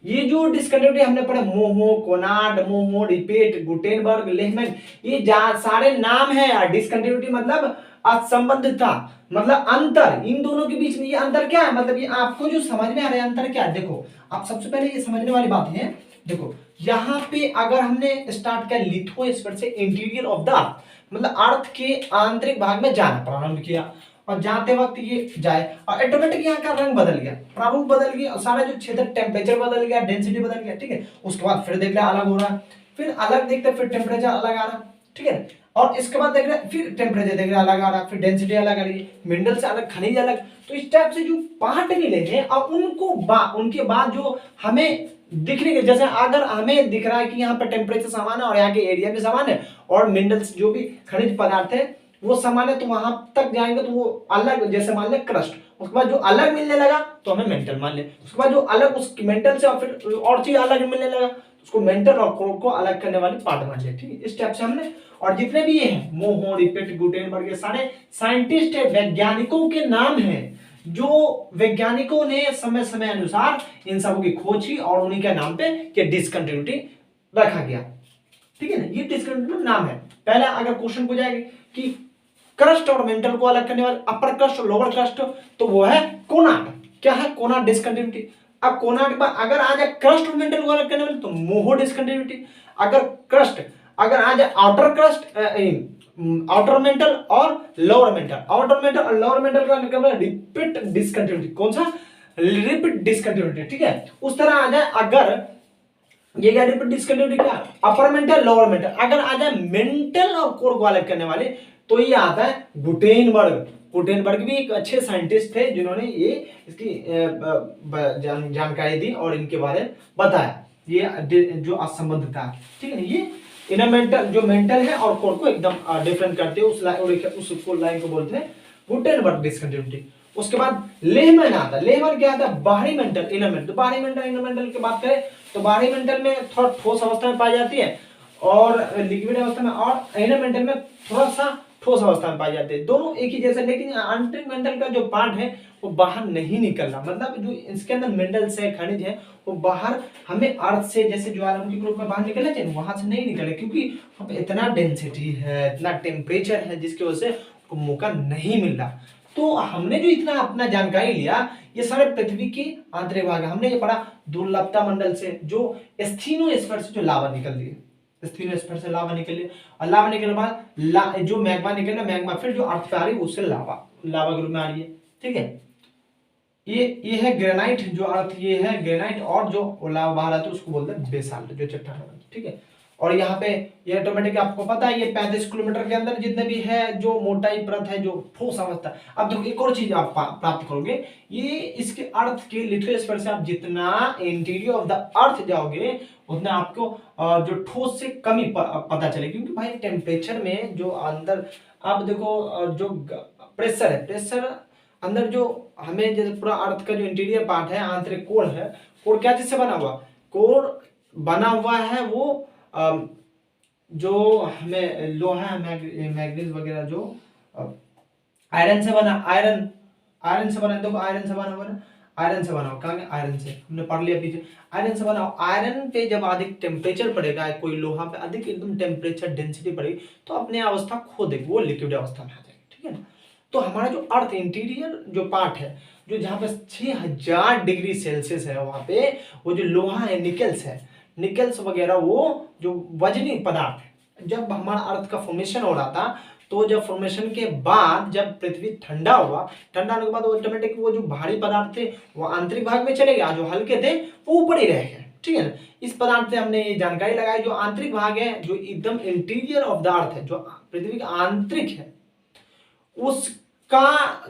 ये जो डिसकंटिन्यूटी हमने पढ़े मोहो, कोनार्ड, मोहो, रिपेट, गुटेनबर्ग, लेहमैन, ये सारे नाम है यार। डिसकंटिन्यूटी मतलब असंबंधितता, मतलब अंतर। इन दोनों के बीच में ये अंतर क्या है, मतलब ये आपको जो समझ में आ रहा है अंतर क्या है। देखो आप सबसे पहले ये समझने वाली बात है, देखो यहाँ पे अगर हमने स्टार्ट किया लिथोस्फीयर से इंटीरियर ऑफ द अर्थ, मतलब अर्थ के आंतरिक भाग में जाना प्रारंभ किया, और जाते वक्त ये जाए और ऑटोमेटिक यहाँ का रंग बदल गया, प्रारूप बदल गया, और सारा जो क्षेत्र टेम्परेचर बदल गया, डेंसिटी बदल गया, ठीक है। उसके बाद फिर देख रहे अलग हो रहा है, फिर अलग देखते फिर टेम्परेचर अलग आ रहा, ठीक है। और इसके बाद देख रहे फिर टेम्परेचर देख रहे अलग आ रहा, फिर डेंसिटी अलग आ रही है, मिनरल से अलग, खनिज अलग। तो इस टाइप से जो पार्ट मिले हैं और उनके बाद जो हमें दिखने के, जैसे अगर हमें दिख रहा है कि यहाँ पर टेम्परेचर समान है और यहाँ के एरिया भी समान है और मिनरल्स जो भी खनिज पदार्थ है वो समान है, तो वहां तक जाएंगे तो वो अलग, जैसे मान ले क्रस्ट, उसके बाद जो अलग मिलने लगा तो हमें मेंटल मान ले, उसके बाद जो अलग उस मेंटल से और फिर और चीज अलग मिलने लगा उसको मेंटल और कोर को अलग करने वाली पार्ट मान ले, ठीक है। इस टाइप से हमने, और जितने भी ये हैं मोहो, रिपेट, गुटेनबर्ग, ये सारे साइंटिस्ट है, वैज्ञानिकों के नाम हैं जो वैज्ञानिकों ने समय समय अनुसार इन सबों की खोज की और उन्हीं के नाम पे ये डिसकंटिन्यूटी रखा गया, ठीक है ना। ये डिसकंटिन्यूटी नाम है। पहला अगर क्वेश्चन पूछा जाएगा कि क्रस्ट और मेंटल को अलग करने वाले अपर क्रस्ट और लोअर क्रस्ट, तो वो है कोनार्ड। क्या है कोनार्ड डिसकंटिन्यूटी। अब कोनार्ड के बाद अगर आ जाए क्रस्ट और मेंटल को अलग करने वाले तो मोहो डिसकंटिन्यूटी। अगर आ जाए आउटर क्रस्ट, आउटर मेंटल और लोअर मेंटल, आउटर मेंटल और लोअर मेंटल का निकल रिपीट डिसकंटिन्यूटी। कौन सा रिपीट डिसकंटिन्यूटी, ठीक है। उस तरह आ जाए अगर ये क्या रिपीट डिसकंटिन्यूटी क्या अपर मेंटल लोअर मेंटल, अगर आ जाए मेंटल और कोर को अलग करने वाले तो ये आता है गुटेनबर्ग। गुटेनबर्ग भी एक अच्छे साइंटिस्ट थे जिन्होंने ये इसकी जानकारी दी और इनके बारे में बताया, ये जो असंबंधता है, ठीक है। ये इनर मेंटल जो मेंटल है और कोर को एकदम डिफरेंट करते हैं, उस लाइन को बोलते हैं गुटेनबर्ग डिसकंटिन्यूटी। उसके बाद लेहमैन आता है। लेहमैन क्या आता है बाहरी मेंटल इनर मेंटल। बाहरी मेंटल इनर मेंटल की बात करें तो बाहरी मेंटल में थोड़ा ठोस अवस्था में पाई जाती है और लिक्विड अवस्था में, और इनर मेंटल में थोड़ा सा ठोस अवस्था में पाई जाती है, दोनों एक ही जैसे। लेकिन आंतरिक मेंटल का जो पार्ट है वो बाहर नहीं निकल रहा, मतलब जो इसके अंदर मिनरल्स है खनिज है वो बाहर हमें अर्थ से जैसे ज्वालामुखी के रूप में बाहर निकलना चाहिए वहां से नहीं निकले, क्योंकि वहां पे इतना डेंसिटी है, इतना टेम्परेचर है जिसकी वजह से मौका नहीं मिल रहा। तो हमने जो इतना अपना जानकारी लिया ये सारे पृथ्वी के आंतरिक भाग है। हमने ये पढ़ा दुर्लभता मंडल से जो स्फीनोस्फीयर से जो लावा निकल रही है, स्फीनोस्फीयर से लावा निकले और लावा निकलने के बाद जो मैग्मा निकले, मैग्मा फिर जो अर्थ पे आ रही है उससे लावा के रूप में आ रही है, ठीक है। ये है ग्रेनाइट, जो अर्थ ये है ग्रेनाइट, और जो लावा बाहर आता है उसको बोलते हैं बेसाल्ट, जो चट्टान है, ठीक है। और यहाँ पे ये ऑटोमेटिक आपको पता है ये 35 किलोमीटर के अंदर जितने भी है जो मोटाई परत है जो ठोस अवस्था। अब देखो एक और चीज आप प्राप्त करोगे, ये इसके अर्थ के लिथोस्फीयर से आप जितना इंटीरियर ऑफ द अर्थ जाओगे उतना आपको जो ठोस से कमी पता चलेगी, क्योंकि भाई टेम्परेचर में जो अंदर आप देखो जो प्रेशर है, प्रेशर अंदर जो हमें जैसे पूरा अर्थ का जो इंटीरियर पार्ट है आंतरिक कोर है, कोर क्या चीज से बना हुआ, कोर बना हुआ है वो जो हमें लोहा मैग्नीज वगैरह जो आयरन से बना, आयरन से बना, देखो आयरन से बना हुआ ना, आयरन से बना हुआ, कहाँ आयरन से हमने पढ़ लिया पीछे, आयरन से बना हुआ। आयरन पे जब अधिक टेम्परेचर पड़ेगा, कोई लोहा पे अधिक एकदम टेम्परेचर डेंसिटी पड़ेगी तो अपने अवस्था खो देगी, वो लिक्विड अवस्था में आ जाएगी, ठीक है ना। तो हमारा जो अर्थ इंटीरियर जो पार्ट है जो जहाँ पे 6000 डिग्री सेल्सियस है वहां पे वो जो लोहा है निकल्स वगैरह वो जो वजनी पदार्थ है, जब हमारा अर्थ का फॉर्मेशन हो रहा था तो जब फॉर्मेशन के बाद जब पृथ्वी ठंडा होने के बाद ऑटोमेटिक वो जो भारी पदार्थ थे वो आंतरिक भाग में चले गए, जो हल्के थे वो ऊपर ही रह गए, ठीक है ना। इस पदार्थ से हमने ये जानकारी लगाई जो आंतरिक भाग है जो एकदम इंटीरियर ऑफ द अर्थ है, जो पृथ्वी का आंतरिक है, उसका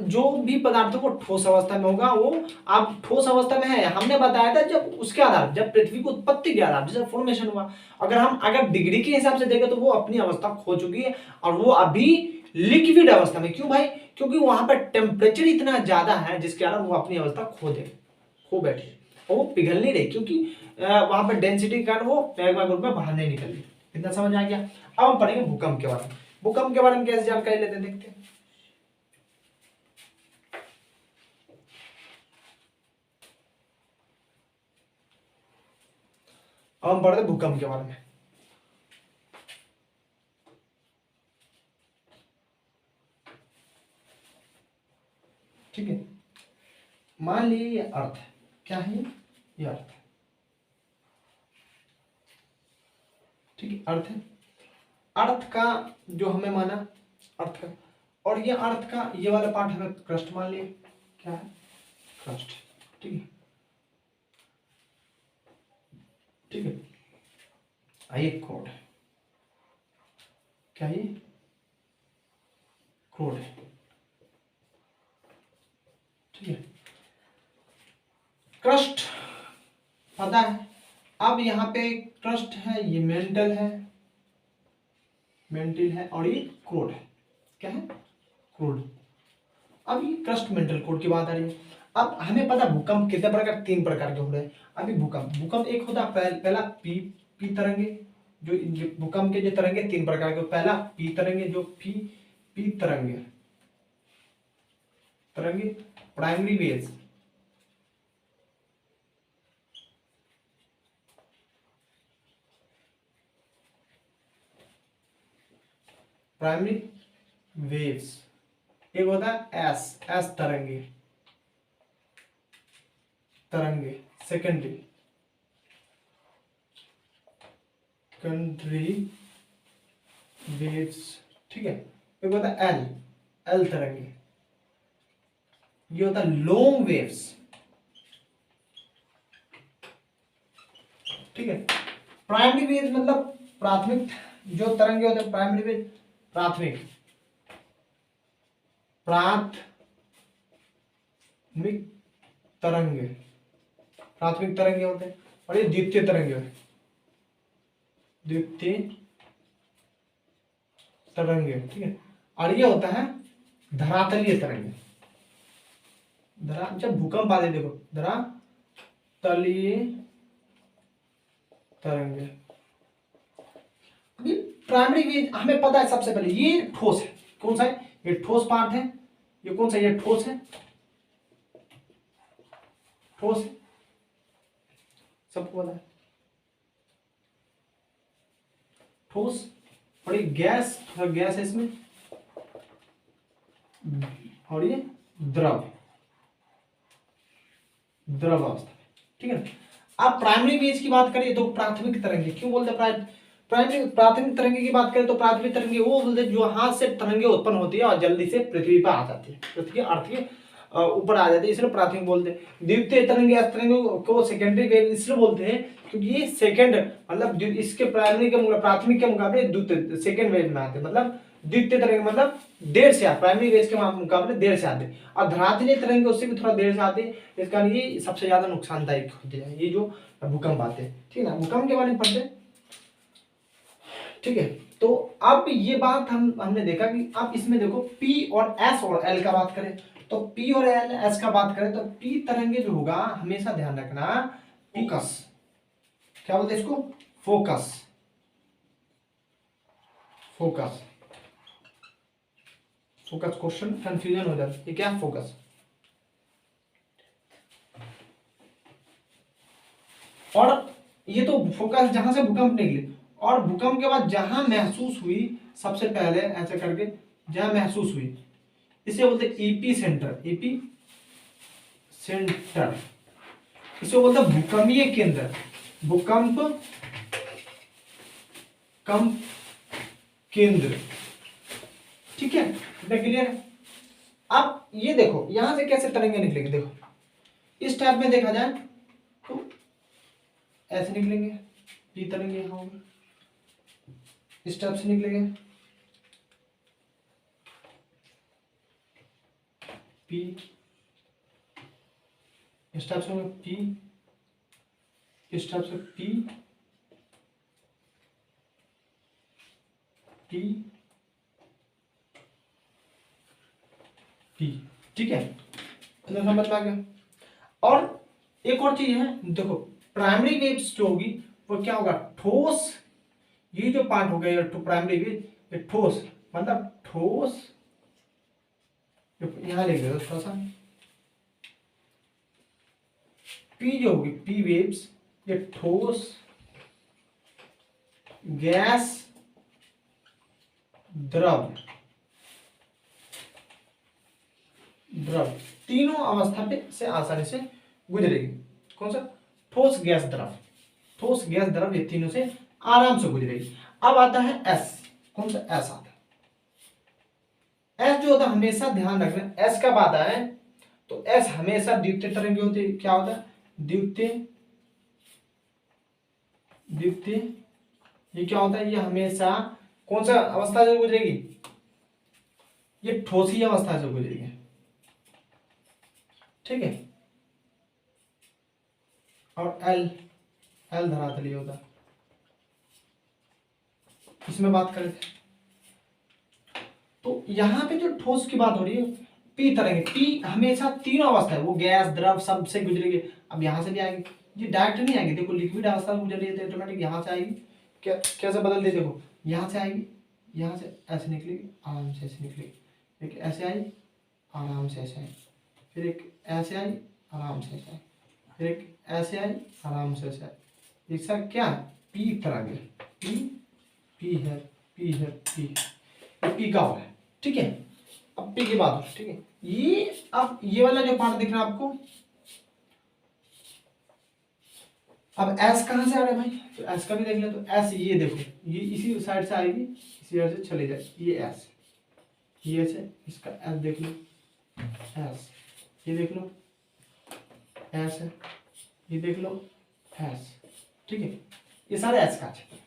जो भी पदार्थ वो ठोस अवस्था में होगा, वो अब ठोस अवस्था में है हमने बताया था जब उसके आधार जब पृथ्वी की उत्पत्ति के आधार जैसे फॉर्मेशन हुआ। अगर डिग्री के हिसाब से देखें तो वो अपनी अवस्था खो चुकी है और वो अभी लिक्विड अवस्था में। क्यों भाई? क्योंकि वहां पर टेम्परेचर इतना ज्यादा है जिसके कारण वो अपनी अवस्था खो बैठी। वो पिघल नहीं रही, क्योंकि वहां पर डेंसिटी के कारण वो मैग्मा के रूप में बाहर नहीं निकल रही। इतना समझ आ गया। अब हम पढ़ेंगे भूकंप के बारे में। भूकंप के बारे में कैसे जानकारी लेते हैं, देखते हैं। अब हम पढ़ते हैं भूकंप के बारे में। ठीक है, मान लीजिए ये अर्थ है। क्या है ये अर्थ है। ठीक है, अर्थ है। अर्थ का जो हमें माना अर्थ का, और ये अर्थ का ये वाला पार्ट हमें क्रस्ट मान लिया। क्या है, क्रस्ट। ठीक है, ठीक है। आइए कोड, क्या ये कोड है। ठीक है, क्रस्ट पता है। अब यहाँ पे क्रस्ट है, ये मेंटल है, मेंटल है, और ये क्रूड है। क्या है, क्रूड। अब ये क्रस्ट मेंटल क्रूड की बात आ रही है। अब हमें पता भूकंप कितने प्रकार, 3 प्रकार के हो रहे हैं। अभी भूकंप एक होता है पहला पी पी तरंगे। जो भूकंप के जो तरंगे 3 प्रकार के, पहला पी तरंगे, जो पी तरंगे, प्राइमरी वेव्स। Primary waves. एक होता है एस तरंगे, सेकेंडरी वेव्स। ठीक है, एक होता है एल तरंगे, ये होता है लॉन्ग वेव्स। ठीक है, प्राइमरी वेव मतलब प्राथमिक जो तरंगे होते हैं, प्राइमरी वेव प्राथमिक तरंगे, प्राथमिक तरंगे होते हैं। और ये द्वितीय तरंगे होते हैं, द्वितीय तरंगे। ठीक है, और ये होता है धरातलीय तरंगे। जब भूकंप आते देखो, धरातलीय तरंगे। अभी प्राइमरी वेव हमें पता है, सबसे पहले ये ठोस है। कौन सा है, ये ठोस पार्ट है। ये कौन सा, ये ठोस है, ठोस है, सबको पता है ठोस। और ये गैस, थोड़ा गैस है इसमें, और ये द्रव अवस्था। ठीक है, आप प्राइमरी वेव की बात करें तो प्राथमिक तरंगे, क्यों बोलते हैं प्राथमिक तरंगे की बात करें तो प्राथमिक तरंगे वो बोलते हैं जो हाथ से तरंगे उत्पन्न होती है और जल्दी से पृथ्वी पर आ जाती है, पृथ्वी अर्थ के ऊपर आ जाती है, इसलिए प्राथमिक बोलते हैं। द्वितीय तरंगे को सेकेंडरी वेव इसलिए बोलते हैं क्योंकि ये सेकंड मतलब इसके प्राइमरी के मुकाबले, प्राथमिक के मुकाबले द्वितीय सेकंड वेव में आते हैं। मतलब द्वितीय तरंगे मतलब देर से आते, प्राइमरी वेव के मुकाबले देर से आते हैं। और धरातलीय तरंगे उससे भी थोड़ा देर से आते हैं, इस कारण ये सबसे ज्यादा नुकसानदायक होते हैं, ये जो भूकंप आते हैं। ठीक है ना, भूकंप के बारे में पढ़ते हैं। ठीक है, तो अब ये बात हमने देखा कि अब इसमें देखो P और S और L का बात करें तो P और S का बात करें तो P तरंगे जो होगा हमेशा ध्यान रखना, फोकस, क्या बोलते हैं इसको, focus, focus, focus. Question confusion हो जाता है, ये क्या है फोकस। और ये तो फोकस जहां से भूकंप निकले, और भूकंप के बाद जहां महसूस हुई, सबसे पहले ऐसे करके जहां महसूस हुई, इसे बोलते हैं ईपी सेंटर, इसे बोलते हैं भूकंपीय केंद्र, भूकंप कंप केंद्र। ठीक है, इतना क्लियर है। अब ये देखो यहां से कैसे तरंगे निकलेंगे, देखो इस टाइप में देखा जाए तो ऐसे निकलेंगे, पी तरंगे यहां होंगे, इस टाइप से निकलेंगे, पी, इस टाइप से होंगे पी, इस टाइप से पी, पी, पी। ठीक है, समझ में आ गया। और एक और चीज है, देखो प्राइमरी वेव्स जो होगी वो क्या होगा, ठोस, ये जो पार्ट हो गया टू प्राइमरी वेव, ये ठोस मतलब ठोस, यहां लिख दो थोड़ा सा, पी जो होगी पी वेव्स, ये ठोस, गैस, द्रव, द्रव तीनों अवस्था पे से आसानी से गुजरेगी। कौन सा, ठोस गैस द्रव, ठोस गैस द्रव, ये तीनों से आराम से गुजरेगी। अब आता है एस, कौन सा, एस आता है। एस जो होता है हमेशा ध्यान रखना, एस कब आता है, तो एस हमेशा द्वितीय तरंगे होती है। क्या होता है, द्वितीय, द्वितीय, ये क्या होता है, ये हमेशा कौन सा अवस्था से गुजरेगी, ये ठोसी अवस्था से गुजरेगी, ठीक है। और एल, एल धरातलीय होता है, इसमें बात करें तो यहां पे जो ठोस की बात हो रही है, पी तरंगे, पी हमेशा तीनों अवस्था है, वो गैस द्रव सब से गुजरेगी। अब यहां से भी आएगी, ये डायरेक्ट नहीं आएगी, देखो लिक्विड अवस्था में गुजर रही है तो ऑटोमेटिक यहां से आएगी, क्या कैसे बदल दे, देखो यहां से आएगी, यहां से ऐसे निकलेगी, आराम से ऐसे निकलेगी, एक ऐसे आई, आराम से ऐसे आई, फिर एक ऐसे आई, आराम से ऐसे आई, फिर एक ऐसे आई, आराम से ऐसे आई, इसका क्या है, पी तरंगे, पी, पी है, पी है, पी है, पी का हुआ है, ठीक है। अब पी की बात, ठीक है, ये अब ये वाला जो पार्ट दिख रहा है आपको, अब एस कहां से आ रहा है भाई, तो एस का भी देख ले, तो एस ये देखो, ये इसी साइड से आएगी, इसी साइड से चले जाए, ये एस, ये एस है, इसका एस देख लो, एस, ये देख लो एस है, ये देख लो एस, ठीक है, ये सारे एस का है।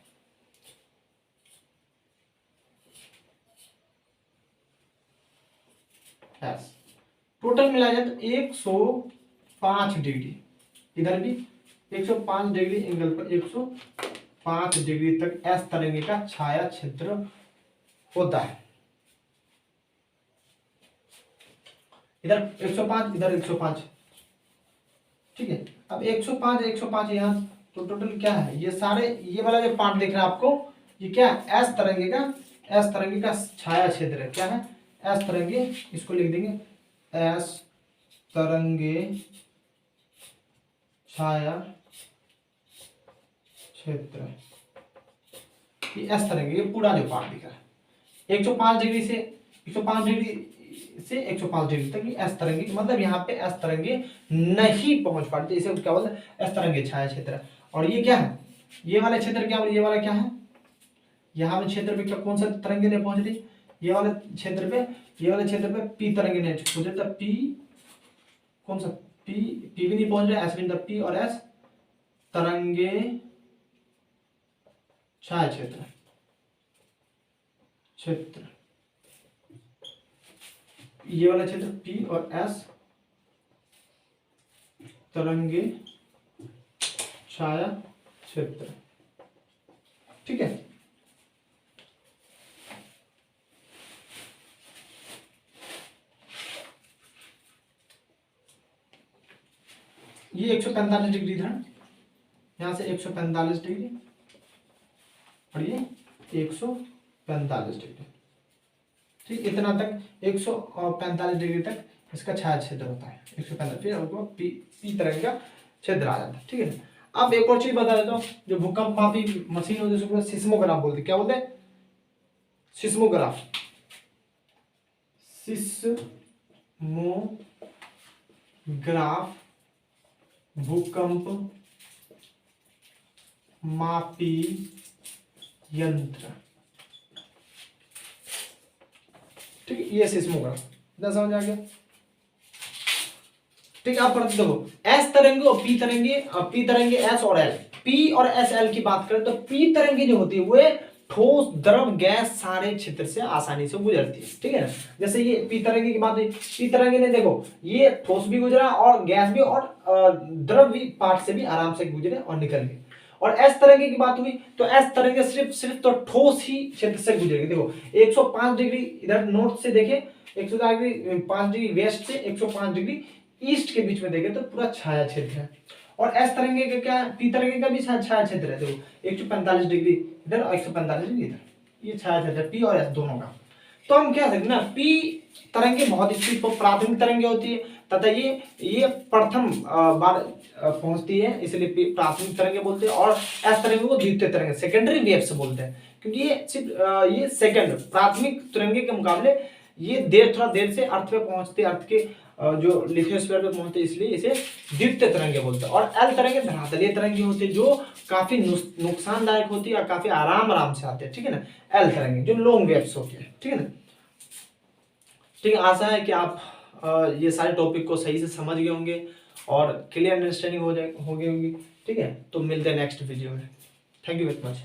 एस टोटल मिला जाए तो 105 डिग्री, इधर भी 105 डिग्री एंगल पर 105 डिग्री तक एस तरंगे का छाया क्षेत्र होता है। इधर 105, इधर 105, ठीक है। अब 105 105 यहाँ, तो टोटल क्या है, ये सारे, ये वाला जो पार्ट दिख रहा है आपको, ये क्या है, एस तरंगे का, एस तरंगे का छाया क्षेत्र है, क्या है, एस तरंगे, इसको लिख देंगे एस तरंगे छाया क्षेत्र, ये एस तरंगे, ये पूरा जो पार्ट दिख रहा है 105 डिग्री से 105 डिग्री से 105 डिग्री तक, ये एस तरंगे, मतलब यहाँ पे एस तरंगे नहीं पहुंच पाते, इसे क्या बोलते हैं, एस तरंगे छाया क्षेत्र। और ये क्या है, ये वाला क्षेत्र क्या, ये वाला क्या है, यहाँ पे क्षेत्र पे क्या, कौन सा तरंगे नहीं पहुंच रही, ये वाले क्षेत्र पे, ये वाले क्षेत्र पे पी तरंगे नहीं पहुंच रही, पी कौन सा, पी, पी भी नहीं पहुंच रहा, एस भी, पी और एस तरंगे छाया क्षेत्र, क्षेत्र, ये वाला क्षेत्र पी और एस तरंगे छाया क्षेत्र, ठीक है। ये 145 डिग्री था, यहां से 145 डिग्री, और ये 145 डिग्री, ठीक, इतना तक 145 डिग्री तक इसका छाया क्षेत्र होता है 145, फिर हमको पी, पी तरंग का क्षेत्र आ जाता है, ठीक है। अब एक और चीज बता देता हूँ, जो भूकंप मापी मशीन होती है उसको सिस्मोग्राफ बोलते हैं, क्या बोलते हैं, सिस्मोग्राफ, सिस्मोग्राफ भूकंप मापी यंत्र, ठीक है, ये सिस्मोग्राफ, इतना समझ आ गया, ठीक है। आप पढ़ते देखो, एस तरंगे और पी तरंगे, पी तरंगे एस और एल, पी और एस एल की बात करें तो पी तरंगे जो होती है वो ठोस द्रव गैस सारे क्षेत्र से आसानी से गुजरती है, ठीक है ना। जैसे ये पी तरंगे की बात है, पी तरंगे ने देखो ये ठोस भी गुजरा और गैस भी और द्रव भी पार्ट से भी आराम से गुजरे और निकल गए। और एस तरंगे की बात हुई तो एस तरंगे सिर्फ तो ठोस ही क्षेत्र से गुजरेगी। देखो 105 डिग्री इधर नॉर्थ से देखें, 105 डिग्री वेस्ट से 105 डिग्री ईस्ट के बीच में देखें तो पूरा छाया क्षेत्र है। और एस तरंगे का क्या, पी तरंगे का भी छाया क्षेत्र है, देखो 145 डिग्री इधर और 145 डिग्री इधर, ये छाया क्षेत्र है पी और एस दोनों का। तो हम क्या सकते ना, पी तरंगे बहुत स्पीड पर प्राथमिक तरंगे होती है तथा ये प्रथम बार पहुंचती है, इसलिए प्राथमिक तरंगे बोलते हैं। और एस तरंगे को द्वितीय तरंगे, सेकेंडरी वेव्स बोलते हैं, क्योंकि ये सिर्फ ये सेकंड प्राथमिक तरंगे के मुकाबले ये थोड़ा देर से अर्थ पे पहुंचते, अर्थ के जो लिथोस्फीयर पे पहुंचते, इसलिए इसे द्वितीय तरंगे बोलते हैं। और एल तरंगे धरातलीय तरंगे होते हैं, जो काफी नुकसानदायक होती है और काफी आराम से आते हैं, ठीक है ना। एल तरंगे जो लॉन्ग वेव्स होती है, ठीक है ना। ठीक है, आशा है कि आप ये सारे टॉपिक को सही से समझ गए होंगे और क्लियर अंडरस्टैंडिंग हो गई होगी। ठीक है, तो मिलते हैं नेक्स्ट वीडियो में। Thank you very much.